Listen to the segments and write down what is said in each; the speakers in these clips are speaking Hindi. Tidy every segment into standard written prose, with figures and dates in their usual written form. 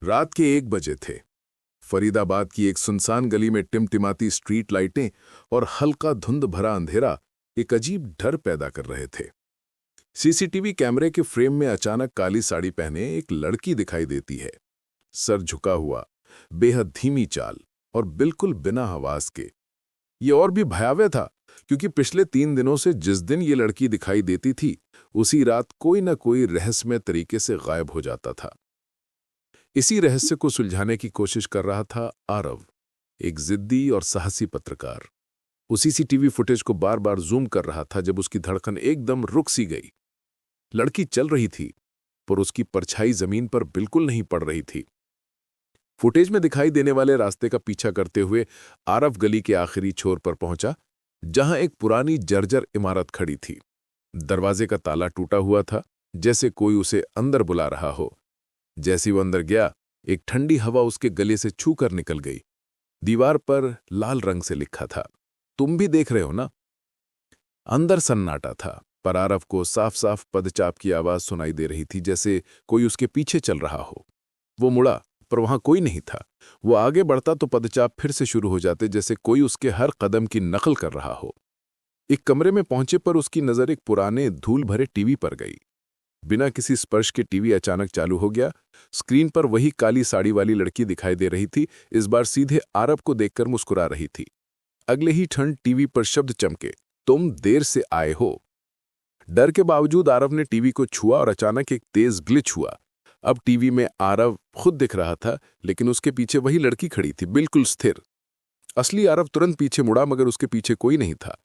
रात के 1 बजे थे। फरीदाबाद की एक सुनसान गली में टिमटिमाती स्ट्रीट लाइटें और हल्का धुंध भरा अंधेरा एक अजीब डर पैदा कर रहे थे। सीसीटीवी कैमरे के फ्रेम में अचानक काली साड़ी पहने एक लड़की दिखाई देती है। सर झुका हुआ, बेहद धीमी चाल और बिल्कुल बिना आवाज के। ये और भी भयावह था क्योंकि पिछले 3 दिनों से जिस दिन ये लड़की दिखाई देती थी, उसी रात कोई न कोई रहस्यमय तरीके से गायब हो जाता था। इसी रहस्य को सुलझाने की कोशिश कर रहा था आरव, एक जिद्दी और साहसी पत्रकार। उसी सीसीटीवी फुटेज को बार बार जूम कर रहा था जब उसकी धड़कन एकदम रुक सी गई। लड़की चल रही थी, पर उसकी परछाई जमीन पर बिल्कुल नहीं पड़ रही थी। फुटेज में दिखाई देने वाले रास्ते का पीछा करते हुए आरव गली के आखिरी छोर पर पहुंचा, जहां एक पुरानी जर्जर इमारत खड़ी थी। दरवाजे का ताला टूटा हुआ था, जैसे कोई उसे अंदर बुला रहा हो। जैसे वो अंदर गया, एक ठंडी हवा उसके गले से छू कर निकल गई। दीवार पर लाल रंग से लिखा था, तुम भी देख रहे हो ना। अंदर सन्नाटा था, पर आरव को साफ साफ पदचाप की आवाज सुनाई दे रही थी, जैसे कोई उसके पीछे चल रहा हो। वो मुड़ा, पर वहां कोई नहीं था। वो आगे बढ़ता तो पदचाप फिर से शुरू हो जाते, जैसे कोई उसके हर कदम की नकल कर रहा हो। एक कमरे में पहुंचे पर उसकी नजर एक पुराने धूल भरे टीवी पर गई। बिना किसी स्पर्श के टीवी अचानक चालू हो गया। स्क्रीन पर वही काली साड़ी वाली लड़की दिखाई दे रही थी, इस बार सीधे आरव को देखकर मुस्कुरा रही थी। अगले ही क्षण टीवी पर शब्द चमके, तुम देर से आए हो। डर के बावजूद आरव ने टीवी को छुआ और अचानक एक तेज ग्लिच हुआ। अब टीवी में आरव खुद दिख रहा था, लेकिन उसके पीछे वही लड़की खड़ी थी, बिल्कुल स्थिर। असली आरव तुरंत पीछे मुड़ा, मगर उसके पीछे कोई नहीं था।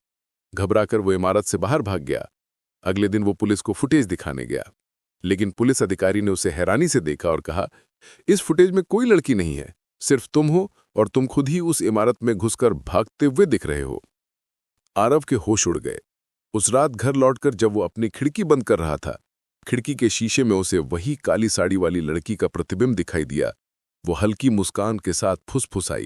घबराकर वो इमारत से बाहर भाग गया। अगले दिन वो पुलिस को फुटेज दिखाने गया, लेकिन पुलिस अधिकारी ने उसे हैरानी से देखा और कहा, इस फुटेज में कोई लड़की नहीं है, सिर्फ तुम हो, और तुम खुद ही उस इमारत में घुसकर भागते हुए दिख रहे हो। आरव के होश उड़ गए। उस रात घर लौटकर जब वो अपनी खिड़की बंद कर रहा था, खिड़की के शीशे में उसे वही काली साड़ी वाली लड़की का प्रतिबिंब दिखाई दिया। वो हल्की मुस्कान के साथ फुसफुसाई,